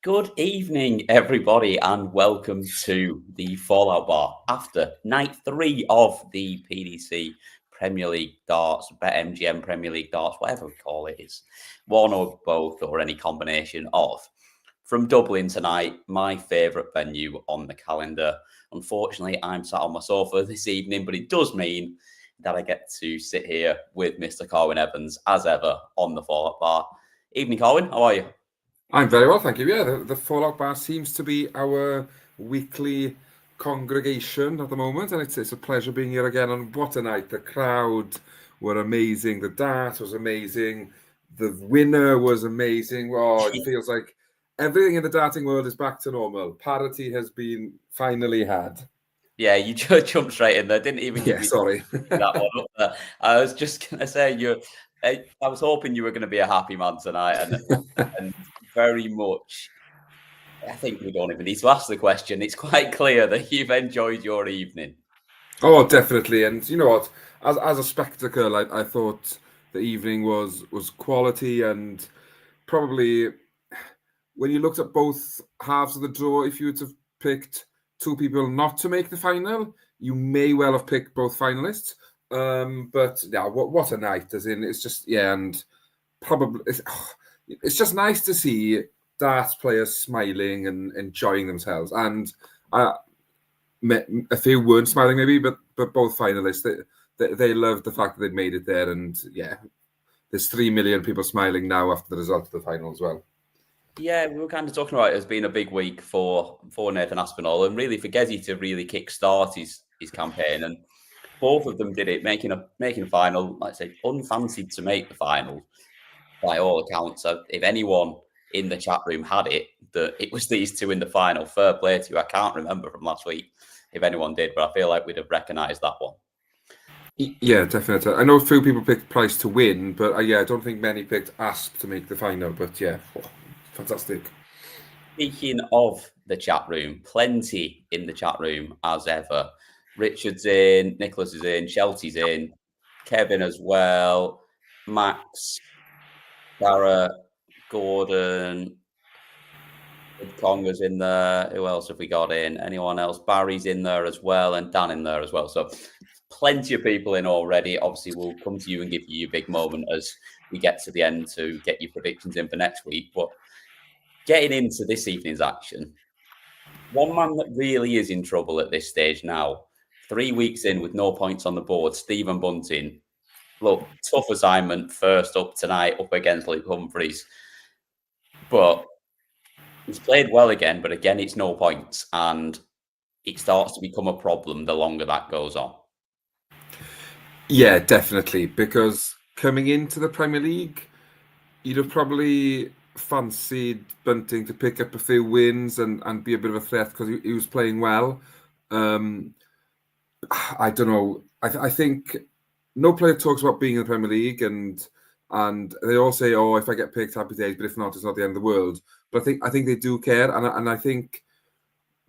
Good evening, everybody, and welcome to the Fallout Bar after night 3 of the PDC Premier League darts, BetMGM Premier League darts, whatever we call it, is one or both or any combination of. From Dublin tonight, my favourite venue on the calendar. Unfortunately, I'm sat on my sofa this evening, but it does mean that I get to sit here with Mr. Corwin Evans, as ever, on the Fallout Bar. Evening, Corwin. How are you? I'm very well, thank you. Yeah, the Fallout Bar seems to be our weekly congregation at the moment, and it's a pleasure being here again. And what a night! The crowd were amazing. The dart was amazing. The winner was amazing. Oh, it feels like everything in the darting world is back to normal. Parity has been finally had. Yeah, you just jumped straight in there. Didn't even give Yeah, me sorry. that one up there. I was just going to say, I was hoping you were going to be a happy man tonight, and very much. I think we don't even need to ask the question. It's quite clear that you've enjoyed your evening. Oh, definitely. And you know what? As a spectacle, I thought the evening was quality, and probably when you looked at both halves of the draw, if you would have picked two people not to make the final, you may well have picked both finalists. But yeah, what a night! As in, it's just and probably it's just nice to see darts players smiling and enjoying themselves. And a few weren't smiling maybe, but both finalists they loved the fact that they'd made it there. And yeah, there's 3 million people smiling now after the result of the final as well. Yeah, we were kind of talking about it as being a big week for Nathan Aspinall, and really for Gezi to really kick-start his campaign. And both of them did it, making a final. Like I say, unfancied to make the final by all accounts. If anyone in the chat room had it, that it was these two in the final. Fair play to you. I can't remember from last week if anyone did, but I feel like we'd have recognised that one. Yeah, definitely. I know a few people picked Price to win, but I don't think many picked Asp to make the final. But yeah, fantastic. Speaking of the chat room, plenty in the chat room as ever. Richard's in, Nicholas is in, Shelty's in, Kevin as well, Max, Sarah, Gordon, Conga's in there. Who else have we got in? Anyone else? Barry's in there as well, and Dan in there as well. So plenty of people in already. Obviously, we'll come to you and give you your big moment as we get to the end to get your predictions in for next week. But getting into this evening's action, one man that really is in trouble at this stage now, 3 weeks in with no points on the board, Stephen Bunting. Look, tough assignment first up tonight, up against Luke Humphries. But he's played well again, but again, it's no points. And it starts to become a problem the longer that goes on. Yeah, definitely. Because coming into the Premier League, you'd have probably fancied Bunting to pick up a few wins and be a bit of a threat because he was playing well. I don't know. I think no player talks about being in the Premier League, and they all say, "Oh, if I get picked, happy days." But if not, it's not the end of the world. But I think they do care, and I think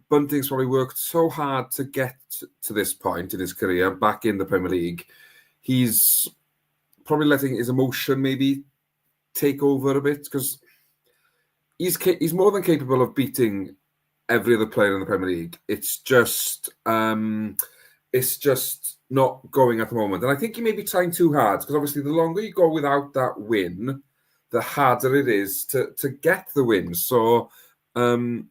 Bunting's probably worked so hard to get to this point in his career, back in the Premier League. He's probably letting his emotion maybe take over a bit because he's more than capable of beating every other player in the Premier League. It's just not going at the moment. And I think he may be trying too hard because obviously the longer you go without that win, the harder it is to get the win. So, and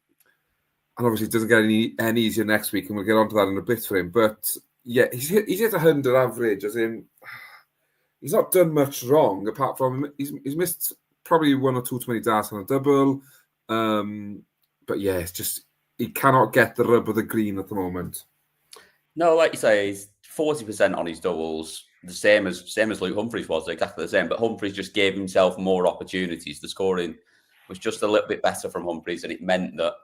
obviously it doesn't get any easier next week, and we'll get onto that in a bit for him. But yeah, he's hit 100 average, as in he's not done much wrong apart from he's missed probably one or two too many darts on a double. But yeah, it's just he cannot get the rub of the green at the moment. No, like you say, he's 40% on his doubles, the same as Luke Humphries was, exactly the same. But Humphries just gave himself more opportunities. The scoring was just a little bit better from Humphries, and it meant that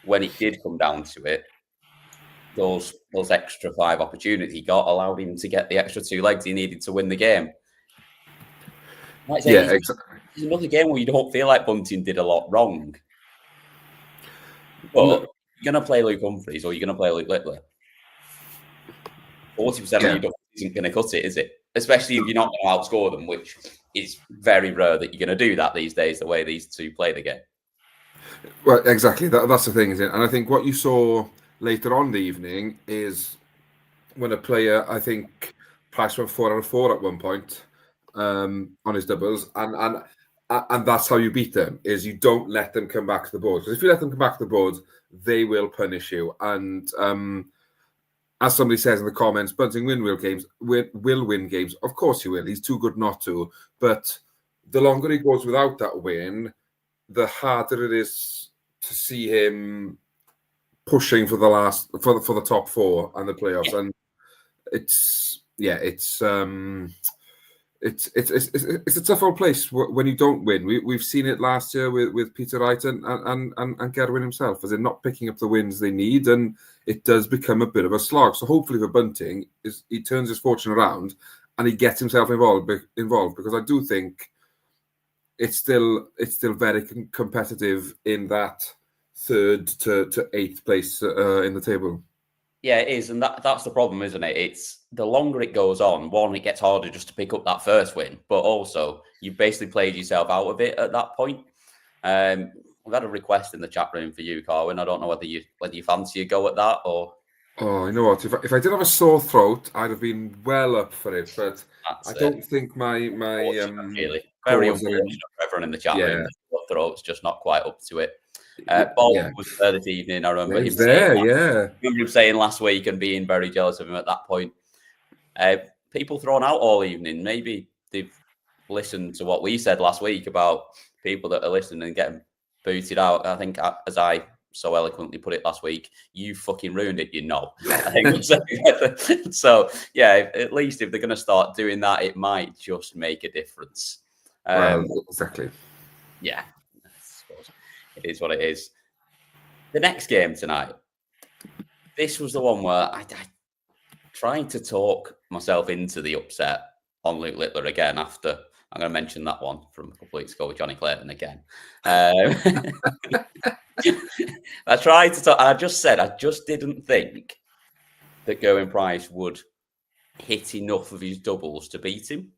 when it did come down to it, those extra 5 opportunities he got allowed him to get the extra 2 legs he needed to win the game. Like I say, Yeah, exactly. It's another game where you don't feel like Bunting did a lot wrong. But you're going to play Luke Humphries or you're going to play Luke Littler. 40% on your double isn't going to cut it, is it? Especially if you're not going to outscore them, which is very rare that you're going to do that these days, the way these two play the game. Well, exactly. That's the thing, isn't it? And I think what you saw later on in the evening is when a player, I think, Price went 4 out of 4 at one point on his doubles, and that's how you beat them. Is you don't let them come back to the board, because if you let them come back to the board, they will punish you. And as somebody says in the comments, Bunting will win games. Of course he will. He's too good not to. But the longer he goes without that win, the harder it is to see him pushing for the top 4 and the playoffs. And it's a tough old place when you don't win. We've seen it last year with Peter Wright and Gerwen himself, as in not picking up the wins they need, and it does become a bit of a slog. So hopefully for Bunting, he turns his fortune around and he gets himself involved, because I do think it's still very competitive in that 3rd to 8th place in the table. Yeah, it is, and that's the problem, isn't it? It's the longer it goes on, one, it gets harder just to pick up that first win, but also you've basically played yourself out of it at that point. We've had a request in the chat room for you, Carwin. I don't know whether you fancy a go at that or. Oh, you know what? If I didn't have a sore throat, I'd have been well up for it. But I don't think my really very unfortunate for everyone in the chat room. The throat's just not quite up to it. Bob was there this evening. I remember him saying last week and being very jealous of him at that point. People thrown out all evening. Maybe they've listened to what we said last week about people that are listening and getting booted out. I think, as I so eloquently put it last week, you fucking ruined it, you know. I think so. Yeah, at least if they're going to start doing that, it might just make a difference. Exactly. Yeah, I suppose it is what it is. The next game tonight, this was the one where I tried to talk myself into the upset on Luke Littler again after. I'm going to mention that one from a couple of weeks ago with Johnny Clayton again. I tried to talk. I just said I just didn't think that Gerwen Price would hit enough of his doubles to beat him,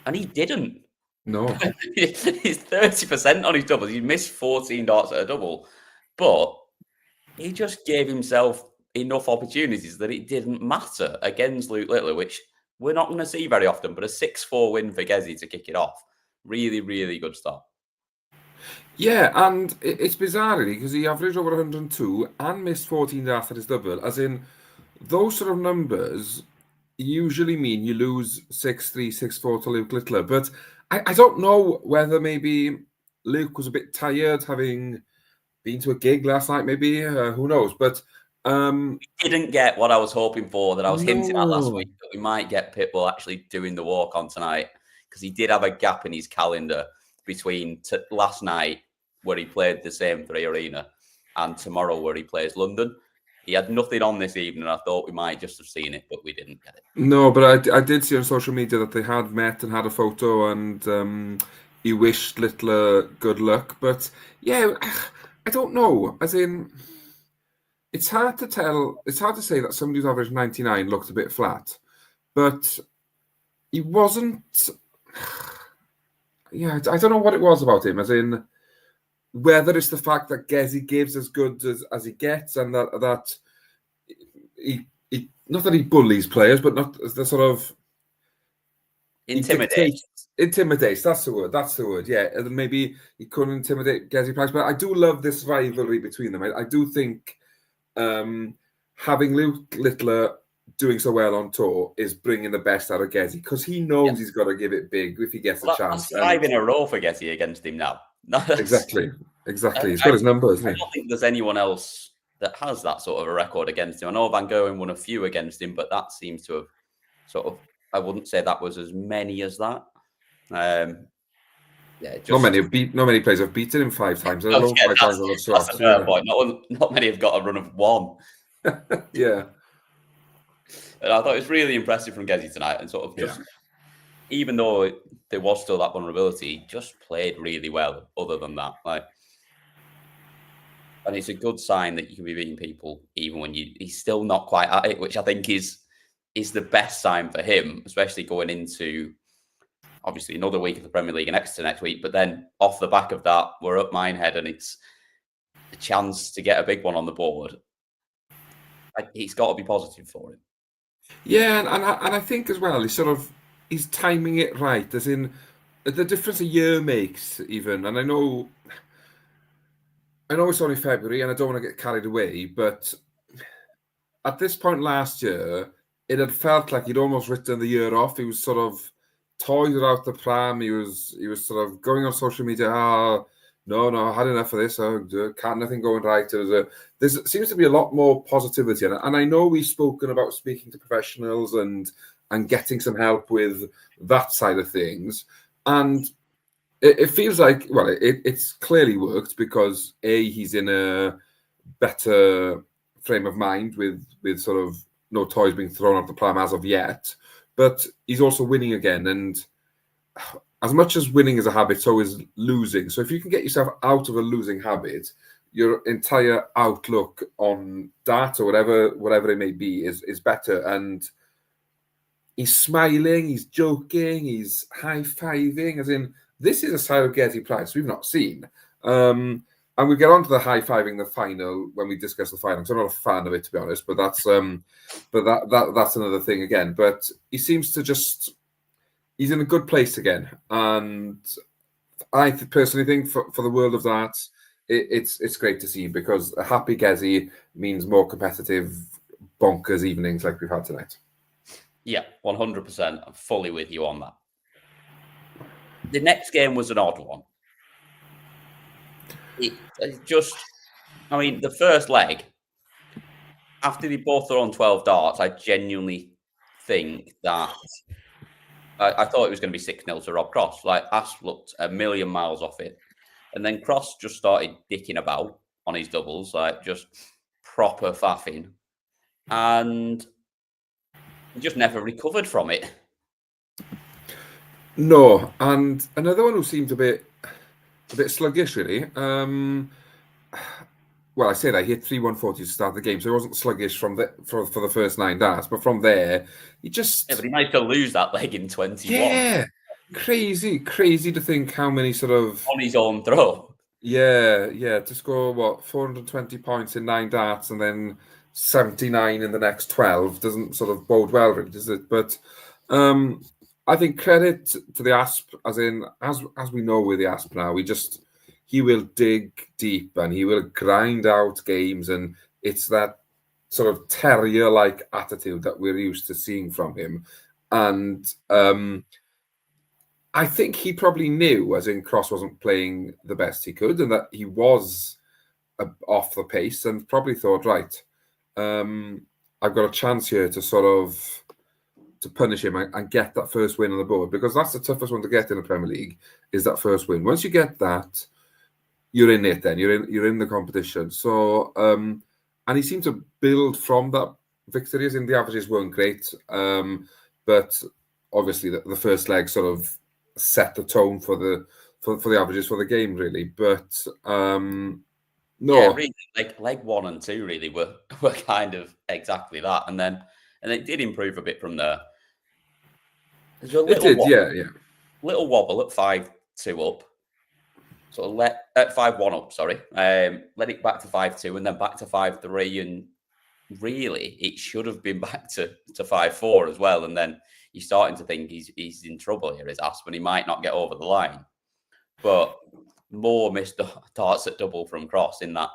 and he didn't. No, he's 30% on his doubles. He missed 14 darts at a double, but he just gave himself enough opportunities that it didn't matter against Luke Littler, which we're not going to see very often. But a 6-4 win for Gezi to kick it off, really, really good start. Yeah, and it's bizarre because he averaged over 102 and missed 14 darts at his double. As in, those sort of numbers usually mean you lose 6-3, 6-4 to Luke Littler. But I don't know whether maybe Luke was a bit tired, having been to a gig last night, maybe. Who knows? But he didn't get what I was hoping for, that I was hinting at last week, that we might get Pitbull actually doing the walk on tonight, because he did have a gap in his calendar between last night, where he played the same 3 arena, and tomorrow, where he plays London. He had nothing on this evening. I thought we might just have seen it, but we didn't get it. No, but I did see on social media that they had met and had a photo, and he wished Littler good luck. But yeah, I don't know. As in, it's hard to tell. It's hard to say that somebody who's averaged 99 looked a bit flat, but he wasn't. Yeah, I don't know what it was about him. As in, whether it's the fact that Gezi gives as good as he gets, and that he not that he bullies players, but not the sort of intimidates. That's the word. Yeah, and maybe he couldn't intimidate Gezi Price, but I do love this rivalry between them. I do think having Luke Littler doing so well on tour is bringing the best out of Gezi, because he knows he's got to give it big if he gets a chance. That's 5 in a row for Gezi against him now. Exactly. He's got his numbers. I don't think there's anyone else that has that sort of a record against him. I know Van Gerwen won a few against him, but that seems to have sort of, I wouldn't say that was as many as that. Not many players have beaten him 5 times. That's a fair point. Not many have got a run of 1. Yeah. And I thought it was really impressive from Gezi tonight, and sort of just, even though there was still that vulnerability, he just played really well. Other than that, and it's a good sign that you can be beating people even when he's still not quite at it, which I think is the best sign for him, especially going into obviously another week of the Premier League and Exeter next week. But then off the back of that, we're up Minehead, and it's a chance to get a big one on the board. It's got to be positive for him. Yeah, and I think as well, he's timing it right, as in the difference a year makes even. And I know it's only February, and I don't want to get carried away, but at this point last year, it had felt like he'd almost written the year off. He was sort of toyed out the pram. He was sort of going on social media. No, I had enough of this. Can't nothing going right. There seems to be a lot more positivity, and I know we've spoken about speaking to professionals and getting some help with that side of things, and it feels like, well, it's clearly worked because he's in a better frame of mind with sort of no toys being thrown out the pram as of yet, but he's also winning again. And as much as winning is a habit, so is losing. So if you can get yourself out of a losing habit, your entire outlook on that or whatever it may be is better. And he's smiling, he's joking, he's high-fiving, as in, this is a side of Getty Price we've not seen. And we'll get on to the high-fiving the final when we discuss the final, because I'm not a fan of it, to be honest, but that's another thing again. But he seems to he's in a good place again. And I personally think for the world of that, it's great to see, because a happy Gezi means more competitive, bonkers evenings like we've had tonight. Yeah, 100%. I'm fully with you on that. The next game was an odd one. The first leg, after they both thrown 12 darts, I genuinely think that I thought it was going to be 6-0 to Rob Cross. Like, Asp looked a million miles off it. And then Cross just started dicking about on his doubles, like just proper faffing. And he just never recovered from it. No, and another one who seemed a bit sluggish, really. Well, I say that he hit 3-1-40 to start the game, so he wasn't sluggish for the first 9 darts. But from there, he just... Yeah, but he managed to lose that leg in 21. Yeah, crazy to think how many sort of... On his own throw. Yeah, to score, 420 points in 9 darts and then 79 in the next 12 doesn't sort of bode well, really, does it? But I think credit to the Asp, as we know with the Asp now, he will dig deep and he will grind out games, and it's that sort of terrier-like attitude that we're used to seeing from him. And I think he probably knew, as in Cross wasn't playing the best he could, and that he was off the pace, and probably thought, right, I've got a chance here to sort of to punish him and get that first win on the board, because that's the toughest one to get in the Premier League, is that first win. Once you get that, you're in it. Then you're in the competition. So and he seemed to build from that victory. As in, the averages weren't great, but obviously the first leg sort of set the tone for the averages for the game, really. But no, yeah, really, like leg 1 and 2 really were kind of exactly that, and it did improve a bit from there. It did, yeah. Little wobble at 5-2 up. Sort of let at 5-1 up, sorry. Let it back to 5-2 and then back to 5-3, and really it should have been back to 5-4 as well. And then you're starting to think he's in trouble here, is Aspinall. He might not get over the line. But more missed darts at double from Cross in that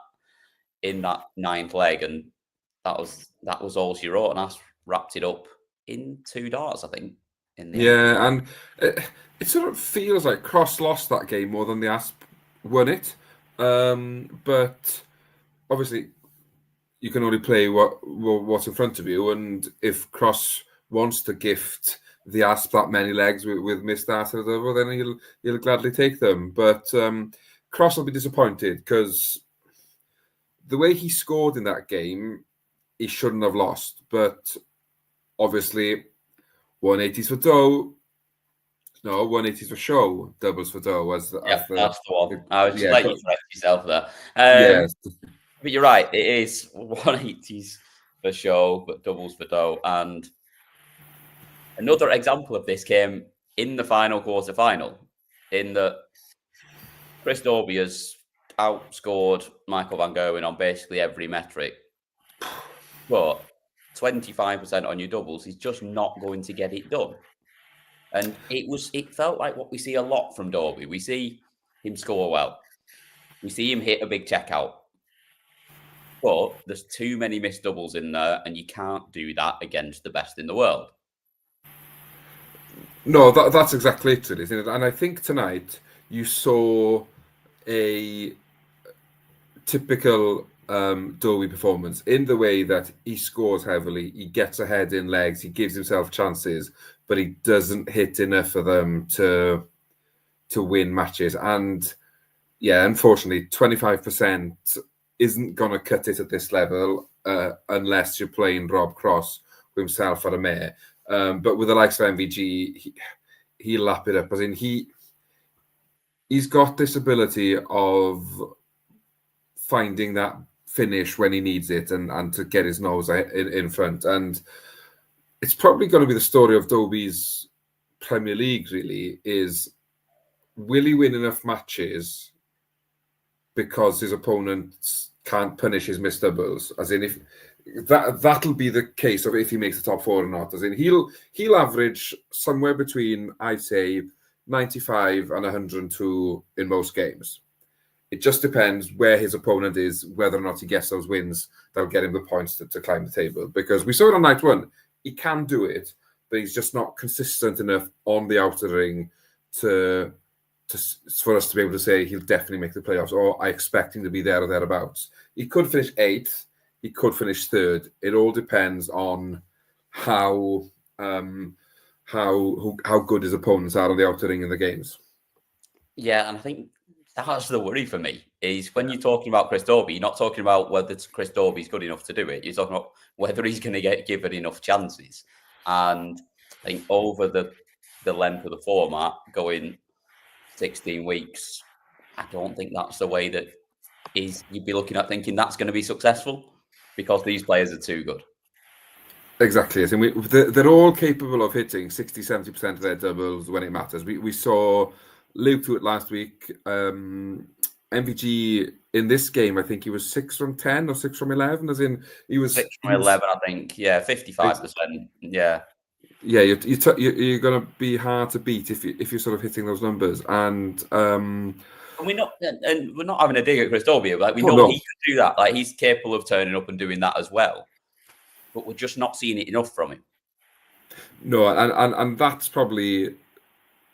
9th leg, and that was all she wrote. And Asp wrapped it up in 2 darts, I think. Yeah, and it sort of feels like Cross lost that game more than the Asp won it. But obviously, you can only play what's in front of you, and if Cross wants to gift the Asp that many legs with missed darts or whatever, then he'll gladly take them. But Cross will be disappointed, because the way he scored in that game, he shouldn't have lost. But obviously, 180s for dough. No, 180s for show. Doubles for dough. That's the one. I was just letting you correct yourself there. Yes. But you're right. It is 180s for show, but doubles for dough. And another example of this came in the final quarter-final, in that Chris Dobey has outscored Michael Van Gerwen on basically every metric, but 25% on your doubles, he's just not going to get it done. And it felt like what we see a lot from Dobey. We see him score well. We see him hit a big checkout. But there's too many missed doubles in there, and you can't do that against the best in the world. No, that's exactly it, isn't it? And I think tonight you saw a typical Dobey performance in the way that he scores heavily, he gets ahead in legs, he gives himself chances, but he doesn't hit enough of them to win matches. And yeah, unfortunately, 25% isn't going to cut it at this level unless you're playing Rob Cross himself at a mare. But with the likes of MVG, he'll lap it up. As in, he's got this ability of finding that finish when he needs it and to get his nose in front. And it's probably going to be the story of Dobey's Premier League, really, is will he win enough matches because his opponents can't punish his missed doubles? As in, if that'll be the case of if he makes the top four or not. As in, he'll average somewhere between, I'd say, 95 and 102 in most games. It just depends where his opponent is, whether or not he gets those wins that'll get him the points to climb the table. Because we saw it on night one, he can do it, but he's just not consistent enough on the outer ring for us to be able to say he'll definitely make the playoffs, or I expect him to be there or thereabouts. He could finish 8th, he could finish 3rd. It all depends on how good his opponents are on the outer ring in the games. Yeah, and I think that's the worry for me, is when you're talking about Chris Dobey, you're not talking about whether Chris Dobey's good enough to do it. You're talking about whether he's going to get given enough chances. And I think over the length of the format, going 16 weeks, I don't think that's the way that you'd be looking at thinking that's going to be successful, because these players are too good. Exactly. And they're all capable of hitting 60-70% of their doubles when it matters. We saw Luke do it last week. MVG in this game, I think he was 6 from 10 or 6 from 11. As in, he was 6 from 11, I think. Yeah, 55%. Yeah. Yeah, you're going to be hard to beat if you're sort of hitting those numbers. And we're not having a dig at Chris Dobey. Like, we know he can do that. Like, he's capable of turning up and doing that as well. But we're just not seeing it enough from him. No, and that's probably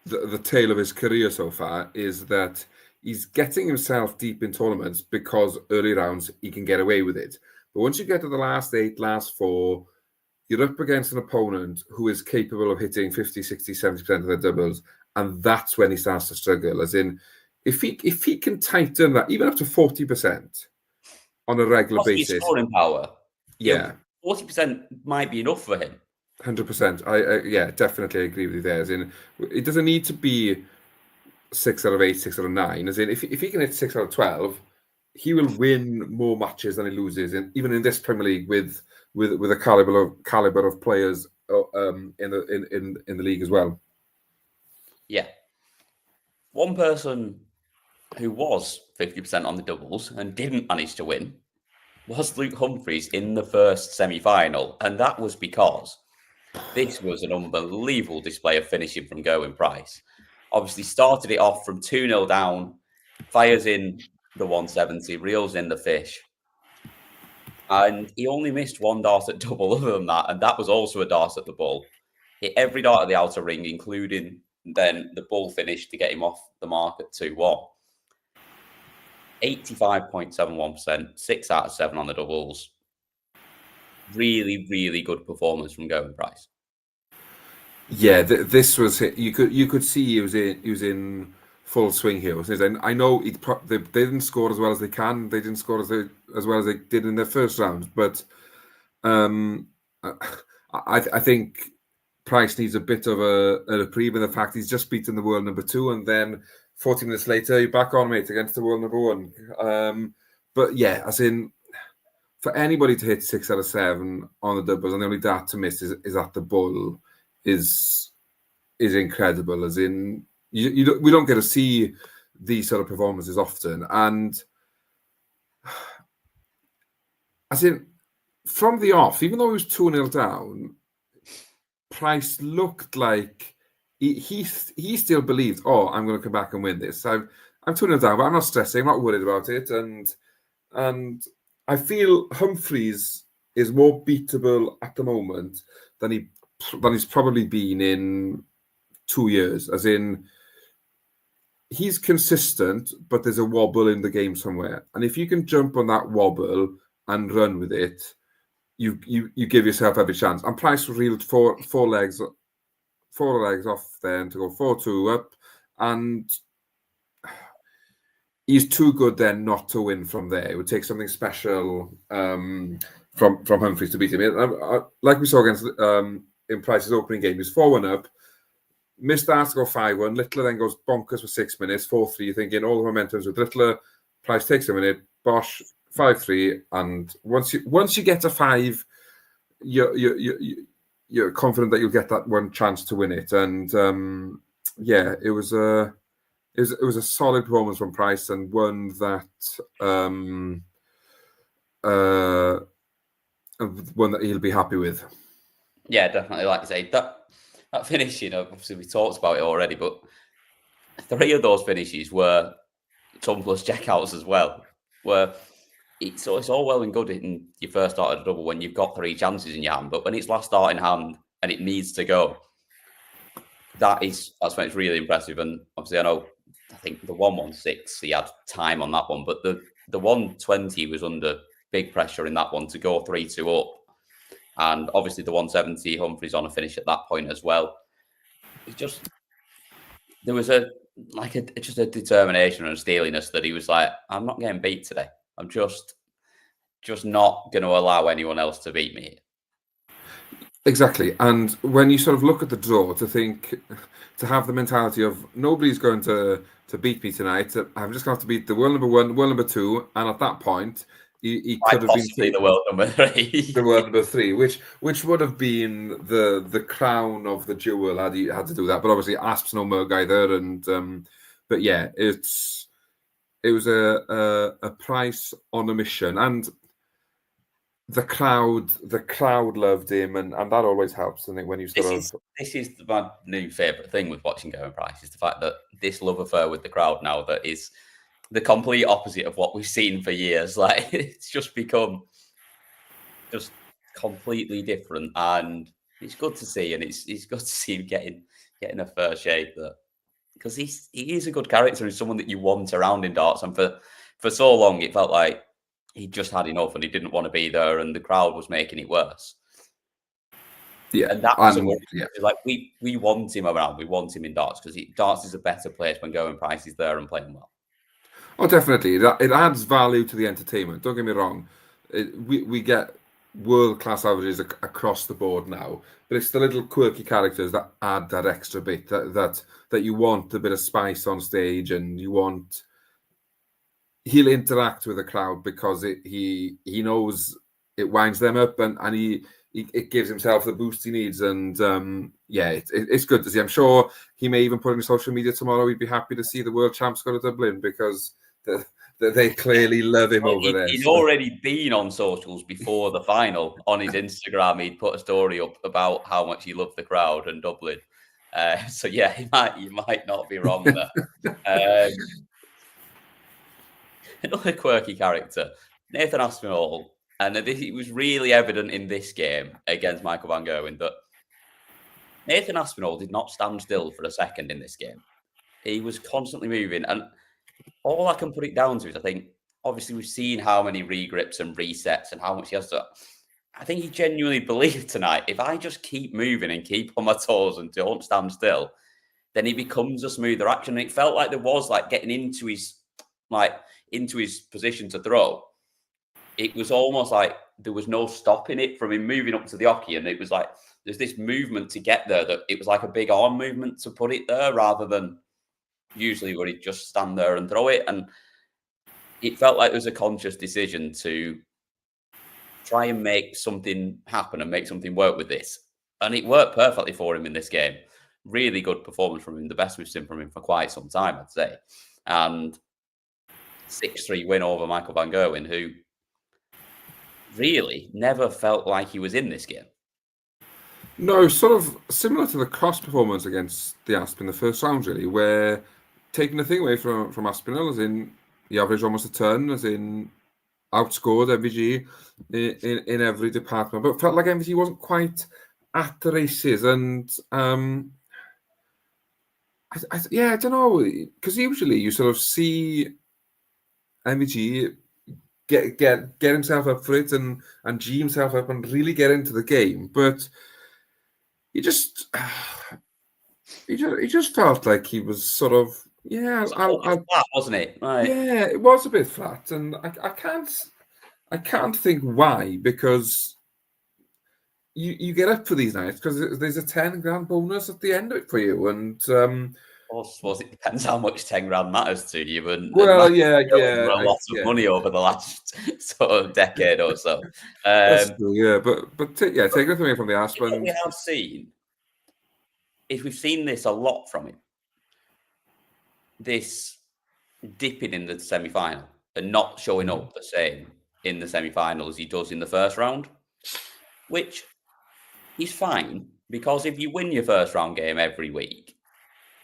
the tale of his career so far, is that he's getting himself deep in tournaments because early rounds he can get away with it. But once you get to the last 8, last 4, you're up against an opponent who is capable of hitting 50, 60, 70% of their doubles, and that's when he starts to struggle. As in, if he can tighten that even up to 40% on a regular basis, his scoring power, yeah, 40% might be enough for him. 100%. I definitely agree with you there. As in, it doesn't need to be 6 out of 8, 6 out of 9. As in, if he can hit 6 out of 12, he will win more matches than he loses. And even in this Premier League, with a caliber of players in the league as well. Yeah. One person who was 50% on the doubles and didn't manage to win was Luke Humphries in the first semi-final, and that was because this was an unbelievable display of finishing from Gerwen Price. Obviously started it off from 2-0 down, fires in the 170, reels in the fish, and he only missed one dart at double other than that, and that was also a dart at the bull. Hit every dart at the outer ring, including then the bull finish to get him off the mark at 2-1. 85.71%, 6 out of 7 on the doubles. Really, really good performance from Gerwen Price. Yeah, this was you could see he was in full swing here. And I know they didn't score as well as they can. They didn't score as well as they did in their first round. But I think Price needs a bit of a reprieve in the fact he's just beaten the world number 2, and then 40 minutes later you're back on, mate, against the world number 1. But yeah, as in, for anybody to hit 6 out of 7 on the doubles and the only dart to miss is at the bull is is incredible. As in, we don't get to see these sort of performances often, and as in from the off, even though he was 2-0 down, Price looked like he still believed, oh, I'm going to come back and win this. I'm 2-0 down, but I'm not stressing. I'm not worried about it. And I feel Humphries is more beatable at the moment than he's probably been in 2 years. As in, he's consistent, but there's a wobble in the game somewhere. And if you can jump on that wobble and run with it, you give yourself every chance. And Price reeled four legs off then to go 4-2 up, and he's too good then not to win from there. It would take something special from Humphries to beat him. Like we saw against in Price's opening game, he's 4-1 up, missed that to go 5-1. Littler then goes bonkers for 6 minutes, 4-3. You're thinking all the momentum's with Littler. Price takes a minute, Bosch 5-3, and once you get to 5, you're confident that you'll get that one chance to win it. And it was a solid performance from Price, and one that he'll be happy with. Yeah, definitely. Like I say, that finish, obviously we talked about it already, but 3 of those finishes were tumblers checkouts as well. Where it's all well and good in your first start at a double when you've got 3 chances in your hand, but when it's last start in hand and it needs to go, that's when it's really impressive. And obviously, I think the 116 he had time on that one, but the 120 was under big pressure in that one to go 3-2 up, and obviously the 170 Humphries on a finish at that point as well. There was just a determination and a steeliness that he was like, I'm not getting beat today. I'm just not going to allow anyone else to beat me. Exactly. And when you sort of look at the draw, to have the mentality of nobody's going to beat me tonight. I'm just going to have to beat the world number 1, world number 2, and at that point, he could have been the world number 3. The world number 3, which would have been the crown of the jewel had he had to do that. But obviously, Asp's no mug either. And but yeah, it was a Price on a mission, and the crowd loved him, and that always helps, doesn't it? When you this is my new favourite thing with watching Gerwen Price, is the fact that this love affair with the crowd now that is the complete opposite of what we've seen for years. Like, it's just become just completely different, and it's good to see, and it's good to see him getting a fair shake, that because he is a good character and someone that you want around in darts, and for so long it felt like he just had enough and he didn't want to be there, and the crowd was making it worse. Yeah, and that was like we want him around, we want him in darts, because darts is a better place when Gerwen Price is there and playing well. Oh, definitely. It adds value to the entertainment. Don't get me wrong. We get world-class averages across the board now, but it's the little quirky characters that add that extra bit that you want a bit of spice on stage, and he'll interact with the crowd because he knows it winds them up, and it gives himself the boost he needs. And it's good to see. I'm sure he may even put in social media tomorrow, he'd be happy to see the world champs go to Dublin, because they clearly love him over there. He'd already been on socials before the final. On his Instagram, he'd put a story up about how much he loved the crowd and Dublin. So yeah, you might not be wrong there. Another quirky character, Nathan Aspinall, and it was really evident in this game against Michael van Gerwen that Nathan Aspinall did not stand still for a second in this game. He was constantly moving, and all I can put it down to is, I think, obviously we've seen how many regrips and resets and how much he has to. I think he genuinely believed tonight, if I just keep moving and keep on my toes and don't stand still, then he becomes a smoother action. And it felt like there was getting into his position to throw. It was almost like there was no stopping it from him moving up to the hockey, and it was like there's this movement to get there, that it was like a big arm movement to put it there, rather than usually where he'd just stand there and throw it. And it felt like there was a conscious decision to try and make something happen and make something work with this. And it worked perfectly for him in this game. really good performance from him, the best we've seen from him for quite some time, I'd say. And 6-3 win over Michael van Gerwen, who really never felt like he was in this game. No, sort of similar to the cross performance against the Asp in the first round, really, where taking the thing away from Aspinall, as in he averaged almost a ton, as in outscored MVG in every department, but felt like MVG wasn't quite at the races. And I don't know, because usually you sort of see MVG get himself up for it and G himself up and really get into the game, but he just felt like he was sort of Flat, wasn't it? Like, yeah, it was a bit flat, and I can't think why, because you get up for these nights because there's a 10 grand bonus at the end of it for you, and I suppose it depends how much 10 grand matters to you. And well, and yeah, a lot of money over the last sort of decade or so. That's true, yeah, but take it away from the Asp. What we have seen is we've seen this a lot from him. This dipping in the semi-final and not showing up the same in the semi-final as he does in the first round, which is fine, because if you win your first round game every week,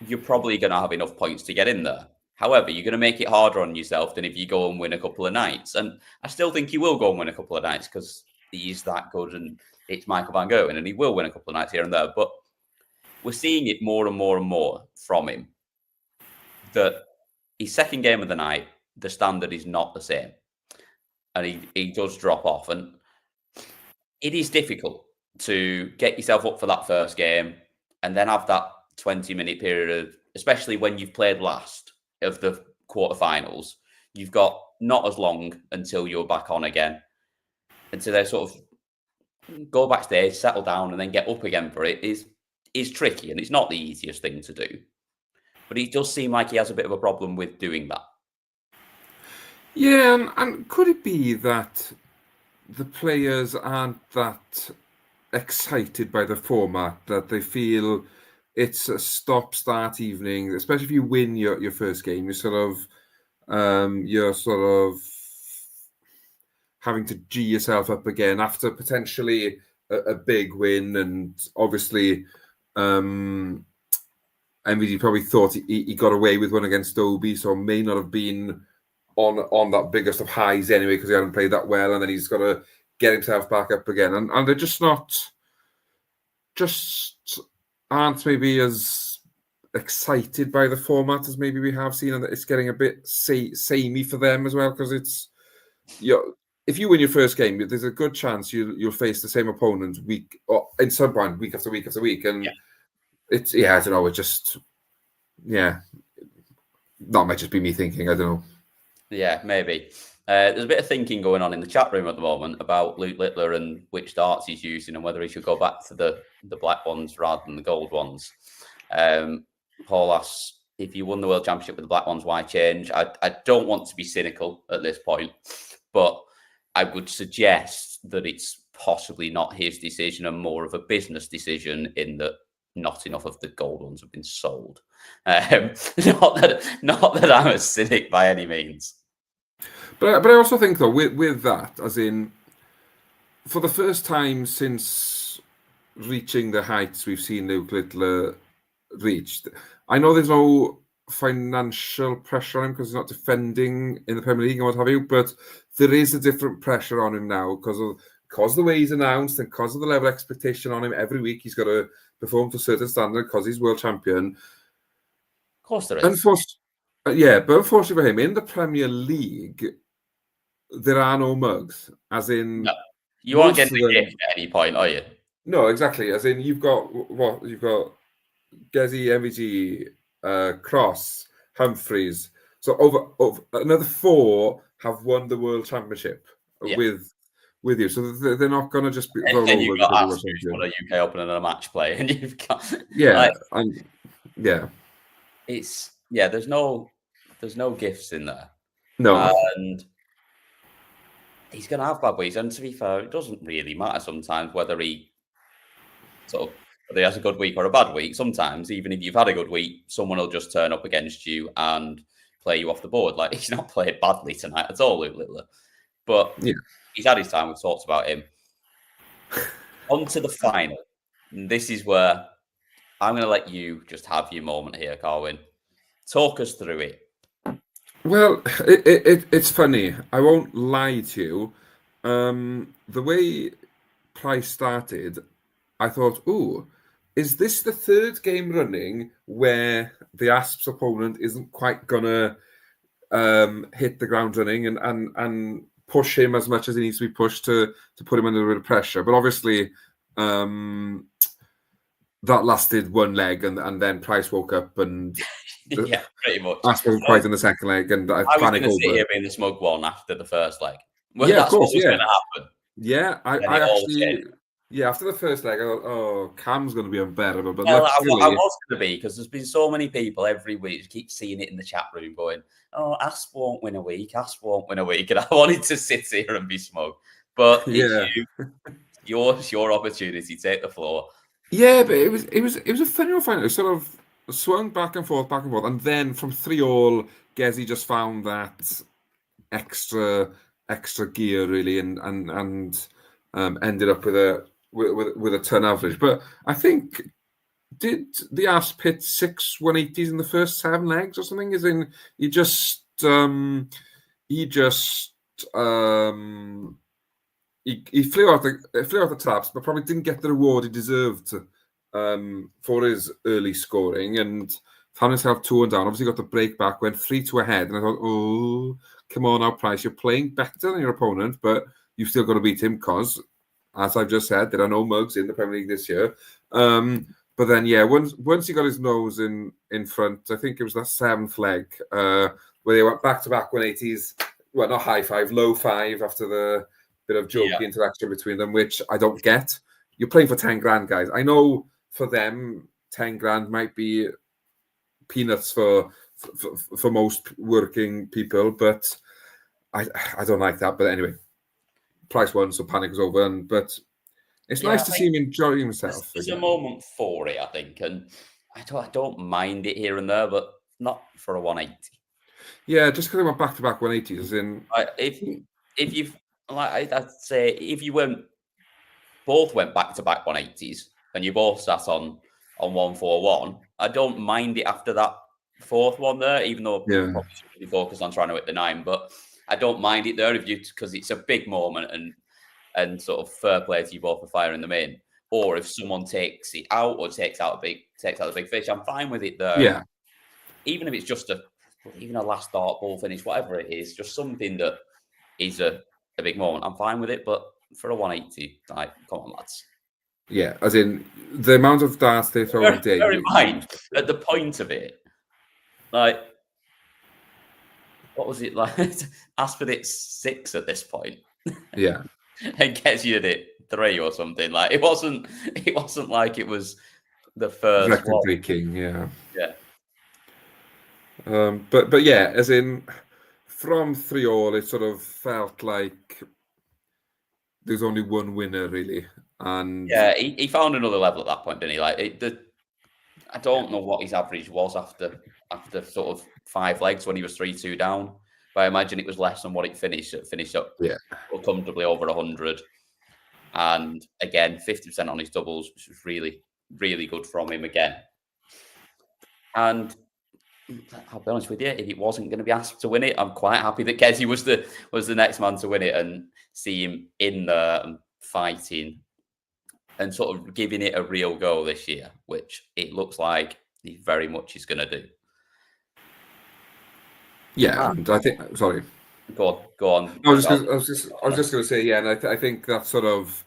you're probably going to have enough points to get in there. However, you're going to make it harder on yourself than if you go and win a couple of nights. And I still think he will go and win a couple of nights because he's that good and it's Michael van Gerwen and he will win a couple of nights here and there. But we're seeing it more and more and more from him that his second game of the night, the standard is not the same. And he does drop off. And it is difficult to get yourself up for that first game and then have that 20-minute period, especially when you've played last of the quarterfinals. You've got not as long until you're back on again. And so they sort of go backstage, settle down, and then get up again for it is tricky, and it's not the easiest thing to do. But it does seem like he has a bit of a problem with doing that. Yeah, and could it be that the players aren't that excited by the format, that they feel it's a stop-start evening, especially if you win your first game, you're sort of having to G yourself up again after potentially a big win, and obviously MVG probably thought he got away with one against Dobey, so may not have been on that biggest of highs anyway, because he hadn't played that well, and then he's got to get himself back up again, and they're just aren't maybe as excited by the format as maybe we have seen, and it's getting a bit samey for them as well, because it's if you win your first game, there's a good chance you'll face the same opponent week after week after week, and it's I don't know, it just that might just be me thinking, I don't know. Yeah, maybe. There's a bit of thinking going on in the chat room at the moment about Luke Littler and which darts he's using and whether he should go back to the black ones rather than the gold ones. Paul asks, if you won the World Championship with the black ones, why change? I don't want to be cynical at this point, but I would suggest that it's possibly not his decision and more of a business decision, in that not enough of the gold ones have been sold. Not that I'm a cynic by any means. But I also think, though, with that, as in, for the first time since reaching the heights we've seen Luke Littler reached, I know there's no financial pressure on him because he's not defending in the Premier League and what have you, but there is a different pressure on him now because of the way he's announced and because of the level of expectation on him. Every week he's got to perform to a certain standard because he's world champion. Of course there is. But unfortunately for him, in the Premier League, there are no mugs. As in, no, you aren't getting a gift at any point, are you? No, exactly. As in, you've got Gezi, MVG, Cross, Humphries. So over another 4 have won the World Championship with you. So they're not going to just be roll over. You've got Aspinall, won a UK Open and a match play, and you've got It's there's no gifts in there. No, and he's going to have bad weeks. And to be fair, it doesn't really matter sometimes whether he sort of whether he has a good week or a bad week, sometimes, even if you've had a good week, someone will just turn up against you and play you off the board. Like, he's not played badly tonight at all, Luke Littler. But he's had his time. We've talked about him. On to the final. And this is where I'm going to let you just have your moment here, Carwyn. Talk us through it. Well, it's funny. I won't lie to you. The way Price started, I thought, ooh, is this the third game running where the Asps opponent isn't quite gonna hit the ground running and push him as much as he needs to be pushed to put him under a bit of pressure? But obviously, that lasted one leg, and then Price woke up and yeah, pretty much. Asp wasn't quite in the second leg, and I was going to sit here being the smug one after the first leg. Well, yeah, that's of course, what was going to happen. Yeah, I actually. Yeah, after the first leg, I thought, oh, Cam's going to be unbearable. But well, I was going to be, because there's been so many people every week who keep seeing it in the chat room going, oh, Asp won't win a week, Asp won't win a week. And I wanted to sit here and be smug. But it's your opportunity. Take the floor. Yeah, but it was a funny one final. It sort of swung back and forth, and then from 3-3, Gezi just found that extra gear really, and ended up with a ton average. But I think, did the Asp hit 6 180s in the first 7 legs or something? As in, he flew out the traps, but probably didn't get the reward he deserved for his early scoring, and found himself 2-1 down. Obviously got the break back, went 3-2 ahead, and I thought, oh, come on now, Price, you're playing better than your opponent, but you've still got to beat him because, as I've just said, there are no mugs in the Premier League this year. But then, yeah, once he got his nose in front, I think it was that 7th leg where they went back-to-back 180s. Well, not high 5, low 5 after the bit of jokey interaction between them, which I don't get. You're playing for 10 grand, guys. I know for them, 10 grand might be peanuts for most working people, but I don't like that. But anyway, Price won, so panic was over. But it's nice to see him enjoying himself. There's a moment for it, I think, and I don't mind it here and there, but not for a 180. Yeah, just because they went back-to-back 180s, as in if you've I'd say if you both went back-to-back 180s and you both sat on 141, I don't mind it after that 4th one there, even though probably should be focused on trying to hit the 9. But I don't mind it there because it's a big moment and sort of fair play to you both for firing them in. Or if someone takes it out or takes out the big fish, I'm fine with it there. Yeah. Even if it's just a last dart ball finish, whatever it is, just something that is a big moment, I'm fine with it. But for a 180, like, come on, lads. Yeah, as in the amount of darts they throw a day. Bear in mind, at the point of it, like, what was it like? Aspinall hit 6 at this point. Yeah. And gets you at 3 or something. Like, it wasn't like it was the first record breaking, yeah. Yeah. But yeah, as in from 3-3, it sort of felt like there's only one winner really. And yeah, he found another level at that point, didn't he? Like, I don't know what his average was after sort of 5 legs when he was 3-2 down, but I imagine it was less than what it finished up comfortably over 100. And again, 50% on his doubles, which was really, really good from him again. And I'll be honest with you, if it wasn't going to be asked to win it, I'm quite happy that Gezi was the next man to win it, and see him in there and fighting and sort of giving it a real go this year, which it looks like he very much is going to do. Yeah, and I think. Sorry. Go on. I was just going to say, yeah, and I think that sort of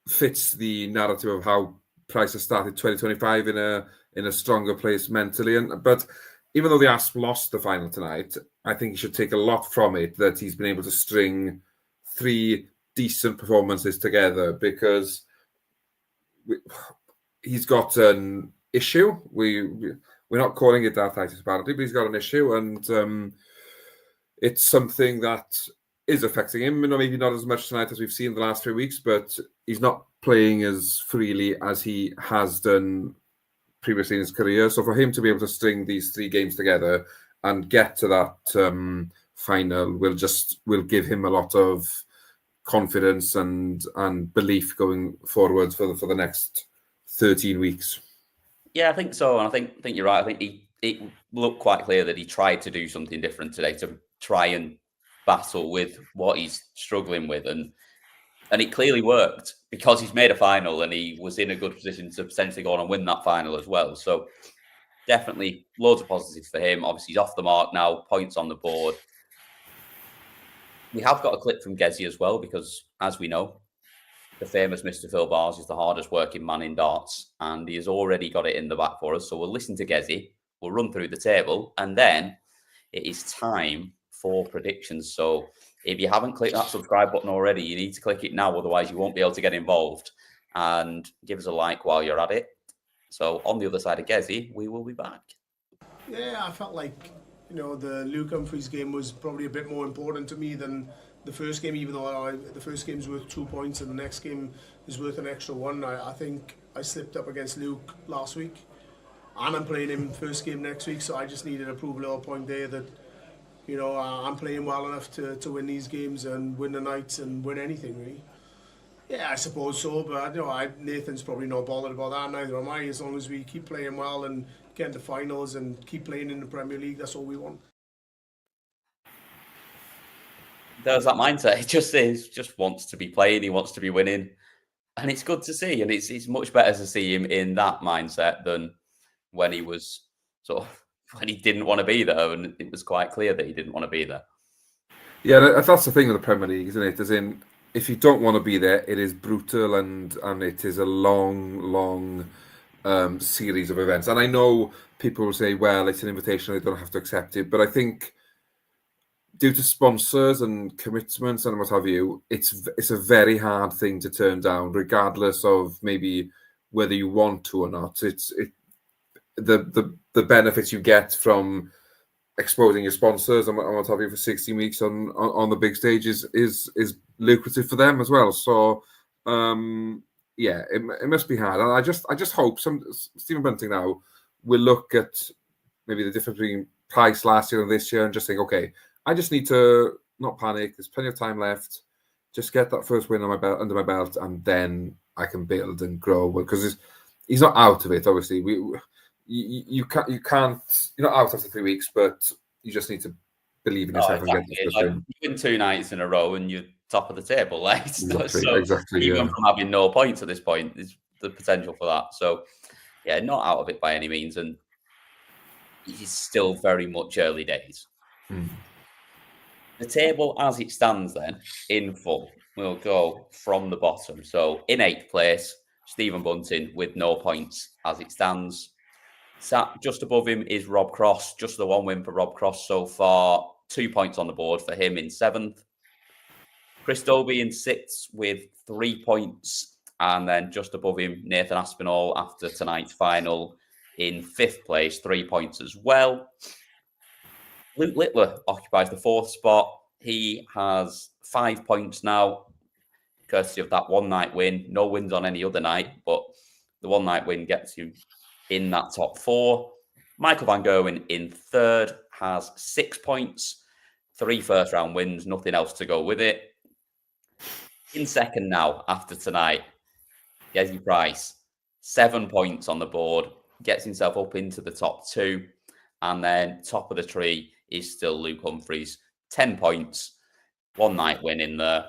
fits the narrative of how Price has started 2025 in a stronger place mentally. But even though the Asp lost the final tonight, I think he should take a lot from it that he's been able to string 3 decent performances together, because he's got an issue. We're not calling it arthritis apparently, but he's got an issue, and it's something that is affecting him. Maybe not as much tonight as we've seen the last few weeks, but he's not playing as freely as he has done previously in his career. So for him to be able to string these 3 games together and get to that final will give him a lot of confidence and belief going forward for the next 13 weeks. Yeah, I think so, and I think you're right. I think it looked quite clear that he tried to do something different today to try and battle with what he's struggling with, and it clearly worked because he's made a final and he was in a good position to potentially go on and win that final as well. So definitely loads of positives for him. Obviously, he's off the mark now, points on the board. We have got a clip from Gezi as well because, as we know, the famous Mr. Phil Bars is the hardest working man in darts, and he has already got it in the back for us. So we'll listen to Gezi, we'll run through the table, and then it is time for predictions. So if you haven't clicked that subscribe button already, you need to click it now, otherwise you won't be able to get involved. And give us a like while you're at it. So on the other side of Gezi, we will be back. Yeah, I felt like, the Luke Humphries game was probably a bit more important to me than the first game, even though the first game's worth 2 points and the next game is worth an extra 1. I think I slipped up against Luke last week, and I'm playing him first game next week, so I just needed to prove a little point there that, I'm playing well enough to win these games and win the nights and win anything, really. Yeah, I suppose so, but Nathan's probably not bothered about that, neither am I. As long as we keep playing well and get into finals and keep playing in the Premier League, that's all we want. There's that mindset. He just wants to be playing. He wants to be winning, and it's good to see. And it's much better to see him in that mindset than when he was when he didn't want to be there, and it was quite clear that he didn't want to be there. Yeah, that's the thing with the Premier League, isn't it? As in, if you don't want to be there, it is brutal and it is a long series of events. And I know people will say, well, it's an invitation, they don't have to accept it. But I think due to sponsors and commitments and what have you, it's a very hard thing to turn down, regardless of maybe whether you want to or not. The benefits you get from exposing your sponsors and what have you for 16 weeks on the big stage is lucrative for them as well. So yeah, it must be hard. And I just hope Stephen Bunting now will look at maybe the difference between price last year and this year and just think, okay, I just need to not panic. There's plenty of time left. Just get that first win under my belt, and then I can build and grow. Because he's not out of it. Obviously, you can't. You're not out after 3 weeks, but you just need to believe in yourself and get this first win. You win 2 nights in a row, and you're top of the table. Like exactly. Even from having no points at this point, is the potential for that. So yeah, not out of it by any means, and he's still very much early days. The table as it stands then, in full, we'll go from the bottom. So in 8th place, Stephen Bunting with no points as it stands. Sat just above him is Rob Cross, just the 1 win for Rob Cross so far. 2 points on the board for him in 7th. Chris Dobey in 6th with 3 points. And then just above him, Nathan Aspinall after tonight's final in 5th place, 3 points as well. Luke Littler occupies the 4th spot. He has 5 points now, courtesy of that 1 night win. No wins on any other night, but the 1 night win gets you in that top 4. Michael van Gerwen in 3rd has 6 points, 3 first round wins, nothing else to go with it. In 2nd now, after tonight, Gezi Price, 7 points on the board, gets himself up into the top 2. And then top of the tree is still Luke Humphries, 10 points, 1 night win in there.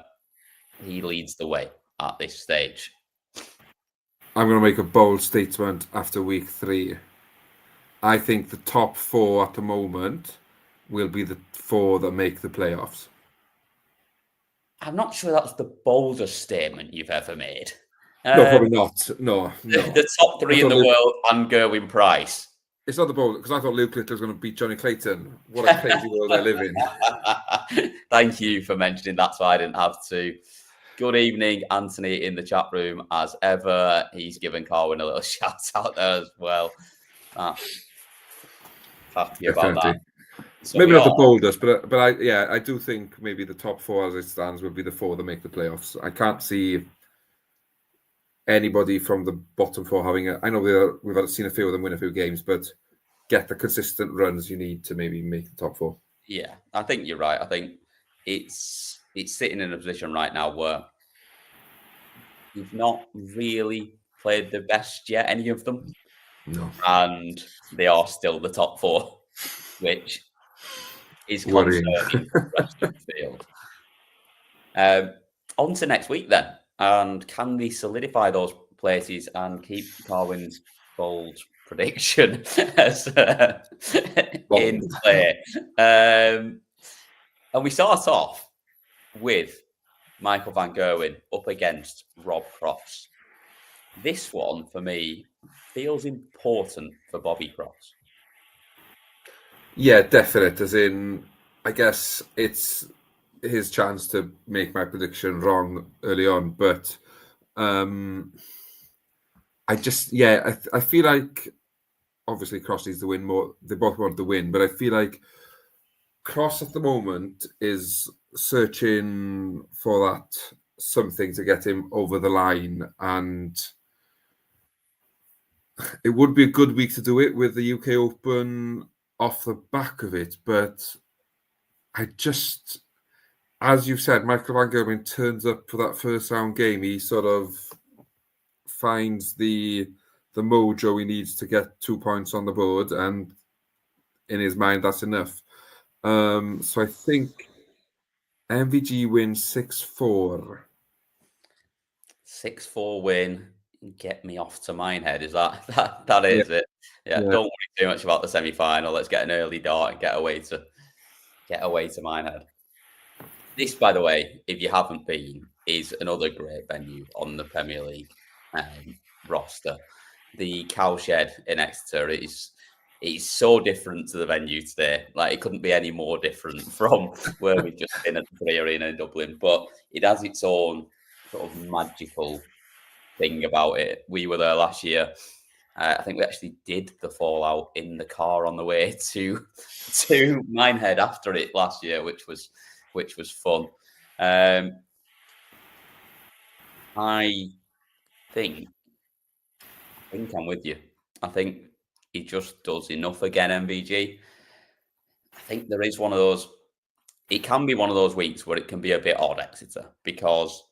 He leads the way at this stage. I'm going to make a bold statement after week 3. I think the top 4 at the moment will be the 4 that make the playoffs. I'm not sure that's the boldest statement you've ever made. No, probably not. No. The top 3 in the world and Gerwen Price. It's not the bold, because I thought Luke Littler was going to beat Johnny Clayton. What a crazy world I live in. Thank you for mentioning that, so I didn't have to. Good evening, Anthony, in the chat room. As ever, he's given Carwin a little shout out there as well. Happy about that. So maybe not the boldest, but I do think maybe the top 4 as it stands will be the 4 that make the playoffs. I can't see anybody from the bottom four having I know we've seen a few of them win a few games, but get the consistent runs you need to maybe make the top four. Yeah, I think you're right. I think it's sitting in a position right now where we've not really played the best yet, any of them. No. And they are still the top four, which is Worrying. concerning for the rest of the field. On to next week then. And can they solidify those places and keep Carwyn's bold prediction as in play? And we start off with Michael van Gerwen up against Rob Cross. This one, for me, feels important for Bobby Cross. Yeah, definite. As in, I guess it's his chance to make my prediction wrong early on, but I feel like obviously Cross needs to win more. They both want to win, but I feel like Cross at the moment is searching for that something to get him over the line, and it would be a good week to do it with the UK Open off the back of it, but I just, as you've said, Michael van Gerwen turns up for that first round game. He sort of finds the mojo he needs to get 2 points on the board, and in his mind, that's enough. So I think MVG wins 6-4. 6-4 win. Get me off to Minehead. Is that is it? Yeah. Don't worry too much about the semi-final. Let's get an early dart and get away to Minehead. This, by the way, if you haven't been, is another great venue on the Premier League roster. The Cowshed in Exeter is so different to the venue today. Like, it couldn't be any more different from where we've just been at the Play Arena in Dublin. But it has its own sort of magical thing about it. We were there last year. I think we actually did the Fallout in the car on the way to Minehead after it last year, which was fun. I think I'm with you. I think he just does enough again, MVG. I think there is one of those. It can be one of those weeks where it can be a bit odd, Exeter, because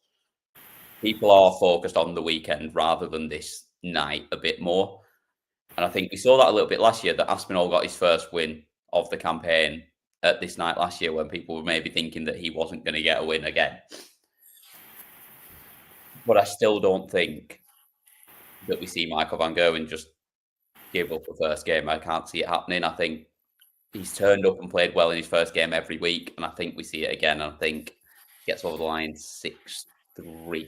people are focused on the weekend rather than this night a bit more. And I think we saw that a little bit last year, that Aspinall got his first win of the campaign at this night last year, when people were maybe thinking that he wasn't going to get a win again. But I still don't think that we see Michael van Gerwen just give up the first game. I can't see it happening. I think he's turned up and played well in his first game every week, and I think we see it again. And I think he gets over the line 6-3.